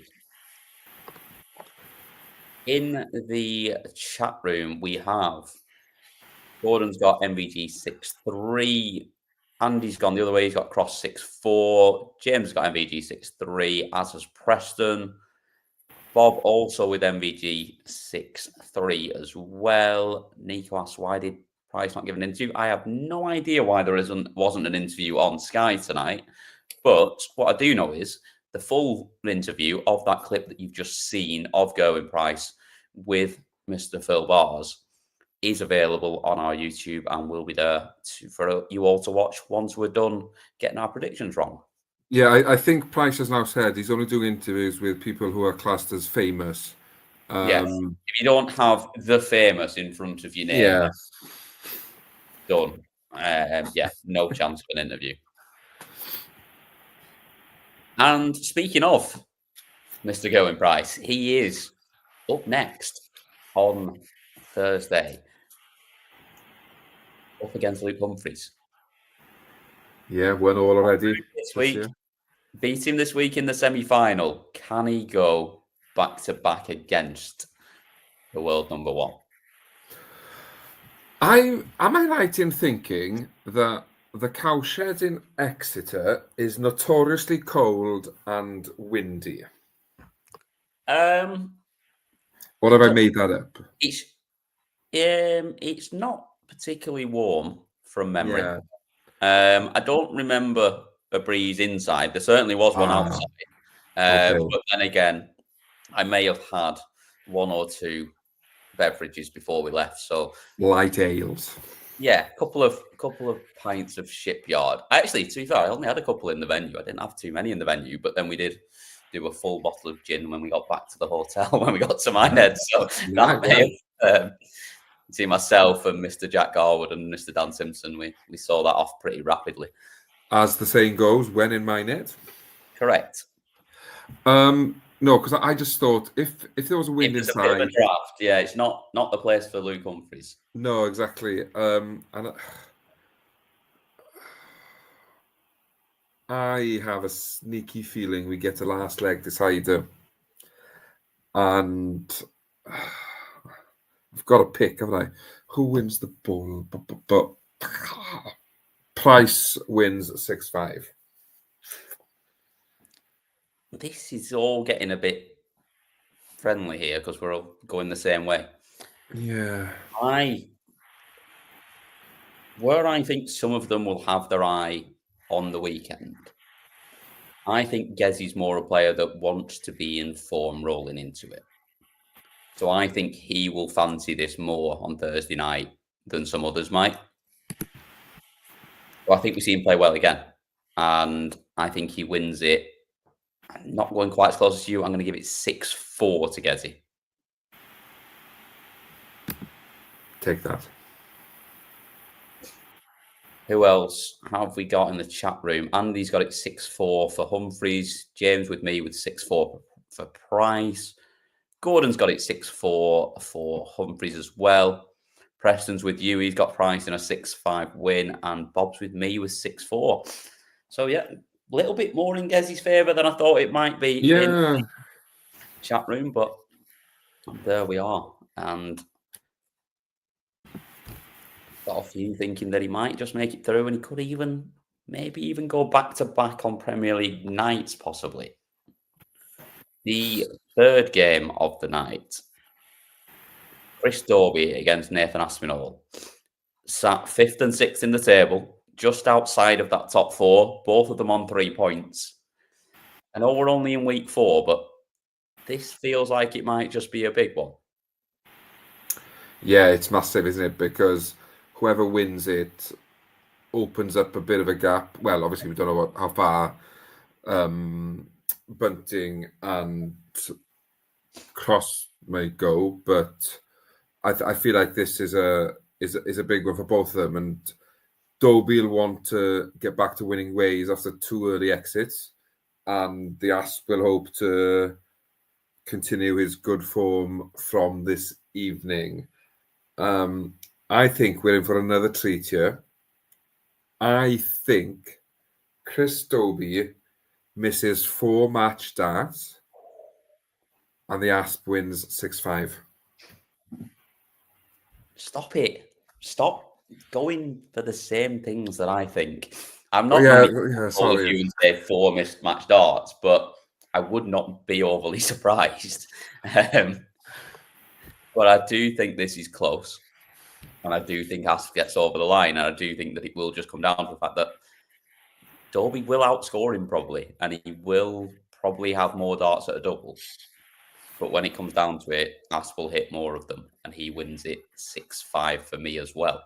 In the chat room, we have Gordon's got MVG 6-3. Andy's gone the other way. He's got Cross 6-4. James has got MVG 6-3, as has Preston. Bob also with MVG 6-3 as well. Nico asks, why did Price not give an interview? I have no idea why there wasn't an interview on Sky tonight. But what I do know is the full interview of that clip that you've just seen of Gerwen Price with Mr. Phil Bars is available on our YouTube, and will be there for you all to watch once we're done getting our predictions wrong. Yeah, I think Price has now said he's only doing interviews with people who are classed as famous. Yes. If you don't have the famous in front of your name, done. No chance of an interview. And speaking of Mr. Gerwen Price, he is up next on Thursday, up against Luke Humphries. Yeah, won all already this week. Beat him this week in the semi-final. Can he go back-to-back against the world number one? Am I right in thinking that the Cowshed in Exeter is notoriously cold and windy? Or have I made that up? It's not particularly warm from memory. Yeah. I don't remember a breeze inside. There certainly was one outside. Okay. But then again, I may have had one or two beverages before we left. So light ales. yeah, couple of pints of Shipyard. Actually, to be fair, I only had a couple in the venue. I didn't have too many in the venue, but then we did do a full bottle of gin when we got back to the hotel when we got to Minehead. So that may have, see myself and Mr. Jack Garwood and Mr. Dan Simpson, we saw that off pretty rapidly. As the saying goes, when in Minehead. Correct. No, because I just thought if there was a wind If there's inside, a bit of a draft, yeah, it's not the place for Luke Humphries. No, exactly. And I have a sneaky feeling we get a last leg decider, and I've got to pick, haven't I? Who wins the ball? But Price wins 6-5. This is all getting a bit friendly here because we're all going the same way. Yeah. Where I think some of them will have their eye on the weekend, I think Gezzy's more a player that wants to be in form rolling into it. So I think he will fancy this more on Thursday night than some others might. So I think we see him play well again. And I think he wins it. I'm not going quite as close as you. I'm going to give it 6-4 to Gezzy. Take that. Who else have we got in the chat room? Andy's got it 6-4 for Humphries. James with me with 6-4 for Price. Gordon's got it 6-4 for Humphries as well. Preston's with you. He's got Price in a 6-5 win. And Bob's with me with 6-4. So, yeah, a little bit more in Gezzy's favour than I thought it might be in the chat room. But there we are. And got a few thinking that he might just make it through, and he could maybe even go back to back on Premier League nights, possibly. The third game of the night, Chris Dobey against Nathan Aspinall, sat 5th and 6th in the table, just outside of that top 4, both of them on 3 points. I know we're only in week 4, but this feels like it might just be a big one. Yeah, it's massive, isn't it? Because whoever wins it opens up a bit of a gap. Well, obviously, we don't know how far Bunting and Cross may go, but I feel like this is a big one for both of them. And Dobey will want to get back to winning ways after 2 early exits, and the Asp will hope to continue his good form from this evening. I think we're in for another treat here. I think Chris Dobey misses 4 match starts and the Asp wins 6-5. Stop it. Stop going for the same things that I think. I'm not going to all of you and say 4 missed match darts, but I would not be overly surprised. But I do think this is close. And I do think Asp gets over the line. And I do think that it will just come down to the fact that Dobey will outscore him probably. And he will probably have more darts at a double. But when it comes down to it, Asp will hit more of them. And he wins it 6-5 for me as well.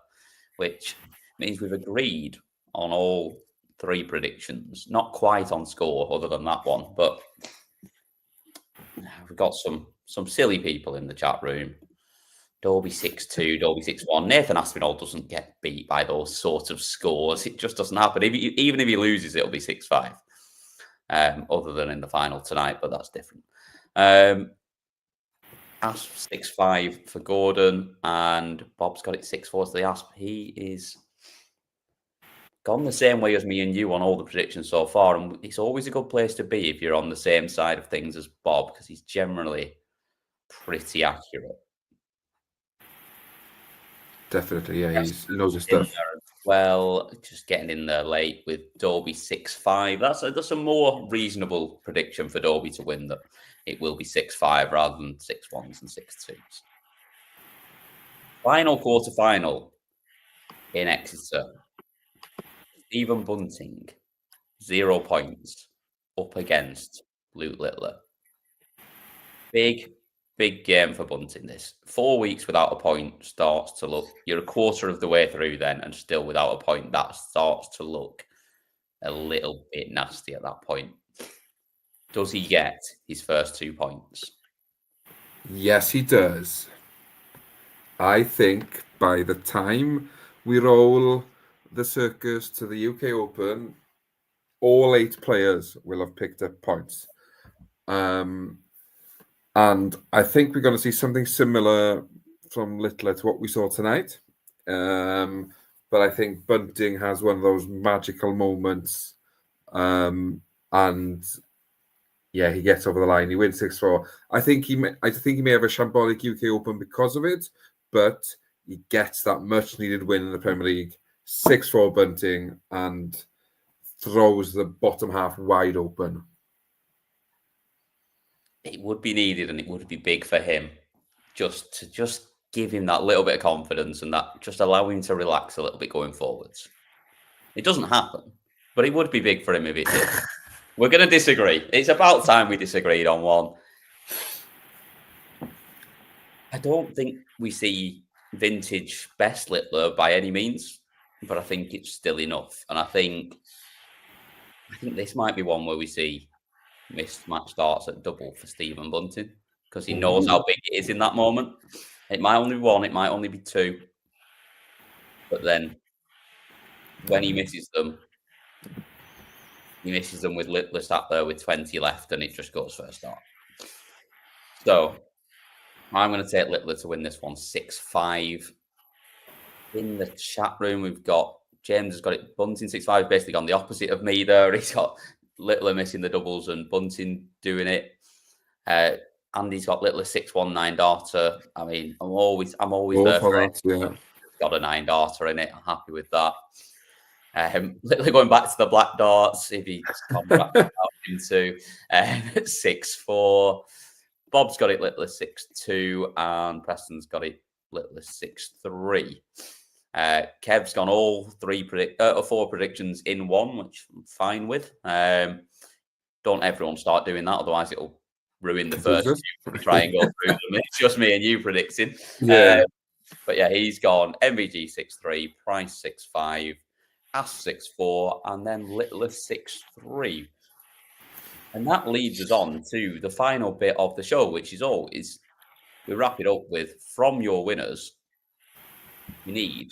Which means we've agreed on all 3 predictions. Not quite on score other than that one. But we've got some silly people in the chat room. Dobey 6-2, Dobey 6-1. Nathan Aspinall doesn't get beat by those sorts of scores. It just doesn't happen. Even if he loses, it'll be 6-5. Other than in the final tonight, but that's different. Asp 6-5 for Gordon, and Bob's got it 6-4 to the Asp. He is gone the same way as me and you on all the predictions so far, and it's always a good place to be if you're on the same side of things as Bob, because he's generally pretty accurate. Definitely, yeah, he knows his stuff. Well, just getting in there late with Dobey 6-5. That's a more reasonable prediction for Dobey to win, that it will be 6-5 rather than 6-1s and 6-2s. Final quarter-final in Exeter. Stephen Bunting, 0 points, up against Luke Littler. Big big game for Bunting. This 4 weeks without a point starts to look. You're a quarter of the way through then, and still without a point. That starts to look a little bit nasty at that point. Does he get his first 2 points? Yes, he does. I think by the time we roll the circus to the UK Open, all 8 players will have picked up points. And I think we're going to see something similar from Littler to what we saw tonight. But I think Bunting has one of those magical moments. And yeah, he gets over the line. He wins 6-4. I think he may have a shambolic UK Open because of it, but he gets that much needed win in the Premier League. 6-4 Bunting and throws the bottom half wide open. It would be needed, and it would be big for him just to give him that little bit of confidence and that just allow him to relax a little bit going forwards. It doesn't happen, but it would be big for him if it did. We're going to disagree. It's about time we disagreed on one. I don't think we see vintage best Littler by any means, but I think it's still enough. And I think this might be one where we see missed match starts at double for Stephen Bunting because he knows how big it is in that moment. It might only be 1, it might only be 2. But then when he misses them with Littler sat there with 20 left and it just goes for a start. So I'm going to take Littler to win this one 6-5. In the chat room, we've got James has got it. Bunting 6-5 basically gone the opposite of me there. He's got Littler missing the doubles and Bunting doing it. Andy's got Littler 6-1 9-darter. I mean, I'm always there for it. Yeah. Got a 9-darter in it. I'm happy with that. Littler going back to the black darts if he contracts out into 6-4. Bob's got it Littler 6-2 and Preston's got it Littler 6-3. Kev's gone all 4 predictions in one, which I'm fine with. Don't everyone start doing that, otherwise it'll ruin the first 2 try and go through them. It's just me and you predicting. Yeah. But yeah, he's gone MVG 6-3, Price 6-5, Ass 6-4, and then Littler 6-3. And that leads us on to the final bit of the show, which is always, we wrap it up with, from your winners, you need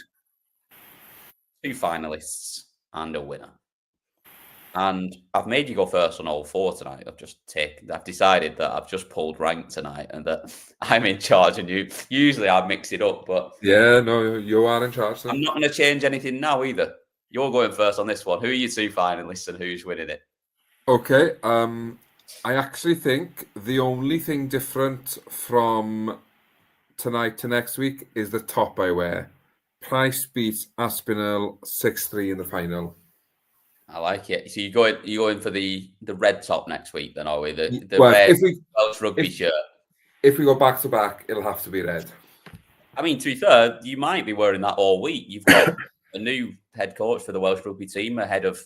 2 finalists and a winner. And I've made you go first on all 4 tonight. I've decided that I've just pulled rank tonight and that I'm in charge and you. Usually I mix it up, but yeah, no, you are in charge. Then. I'm not going to change anything now either. You're going first on this one. Who are your 2 finalists and who's winning it? Okay. I actually think the only thing different from tonight to next week is the top I wear. Price beats Aspinall 6-3 in the final. I like it. So you're going for the red top next week then, are we? The well, red Welsh rugby shirt. If we go back to back, it'll have to be red. I mean, to be fair, you might be wearing that all week. You've got a new head coach for the Welsh rugby team ahead of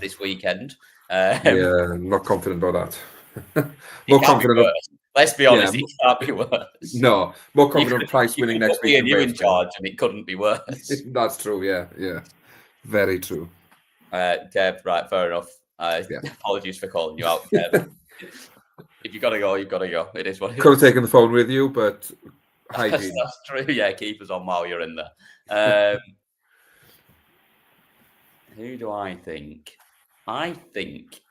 this weekend. Yeah, I'm not confident about that. More confident. Let's be honest, it can't be worse. No, more confident Price winning next week. You in charge, and it couldn't be worse. That's true. Yeah, very true. Kev, right, fair enough. Apologies for calling you out, Kev. If you gotta go, you've got to go. It is what it is. Could have taken the phone with you, but hygiene. That's true. Yeah, keep us on while you're in there. Who do I think? I think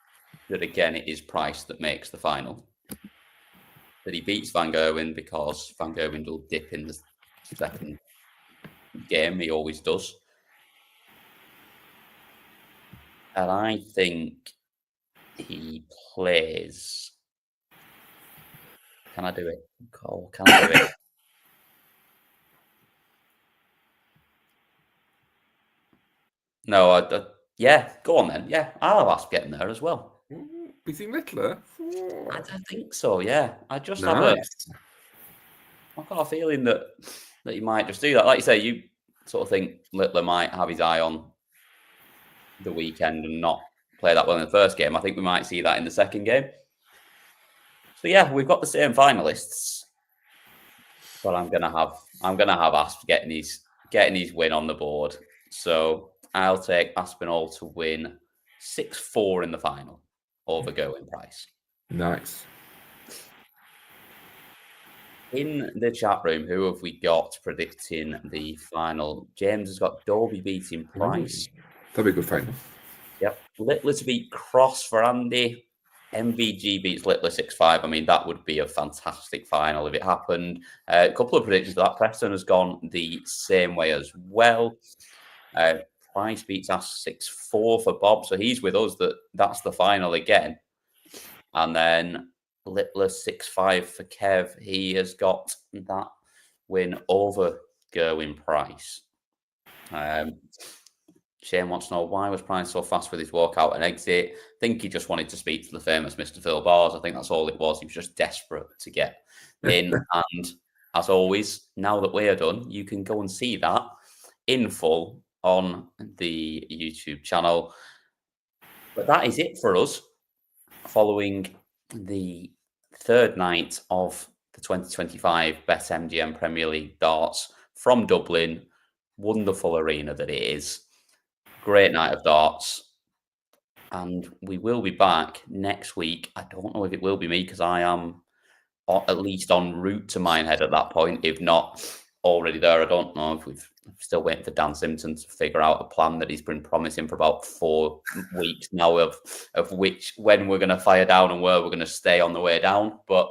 that again it is Price that makes the final. That he beats Van Gerwen because Van Gerwen will dip in the second game. He always does. And I think he plays. Can I do it? Oh, can I do it? No, yeah, go on then. Yeah, I'll have Asp getting there as well. Beating Littler? I don't think so, yeah. I just nice. I've got a feeling that you might just do that. Like you say, you sort of think Littler might have his eye on the weekend and not play that well in the first game. I think we might see that in the second game. So yeah, we've got the same finalists. Well, I'm gonna have Asp getting his win on the board. So I'll take Aspinall to win 6-4 in the final over Gerwen Price. Nice. In the chat room, who have we got predicting the final? James has got Dobey beating Price. That'd be a good final. Yep. Littler to beat Cross for Andy. MVG beats Littler 6-5. I mean, that would be a fantastic final if it happened. A couple of predictions for that. Preston has gone the same way as well. Price beats us 6-4 for Bob. So he's with us. That's the final again. And then Littler 6-5 for Kev. He has got that win over Gerwen Price. Shane wants to know, why was Price so fast with his walkout and exit? I think he just wanted to speak to the famous Mr. Phil Bars. I think that's all it was. He was just desperate to get in. And as always, now that we're done, you can go and see that in full on the YouTube channel. But that is it for us following the third night of the 2025 BetMGM Premier League darts from Dublin. Wonderful arena that it is. Great night of darts. And we will be back next week. I don't know if it will be me because I am at least en route to Minehead at that point, if not already there. I don't know if we've still waiting for Dan Simpson to figure out a plan that he's been promising for about 4 weeks now of when we're going to fire down and where we're going to stay on the way down. But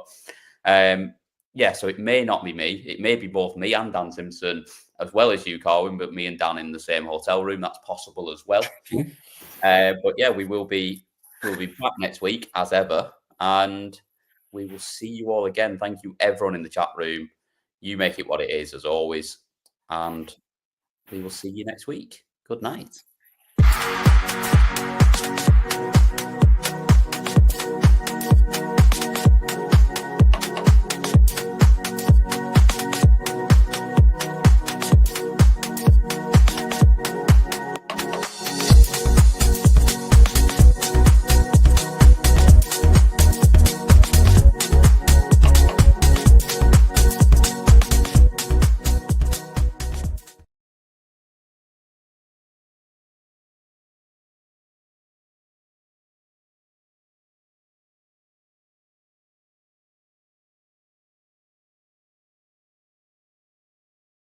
yeah, so it may not be me. It may be both me and Dan Simpson, as well as you, Carwin, but me and Dan in the same hotel room. That's possible as well. But yeah, we'll be back next week as ever, and we will see you all again. Thank you, everyone in the chat room. You make it what it is, as always, and we will see you next week. Good night.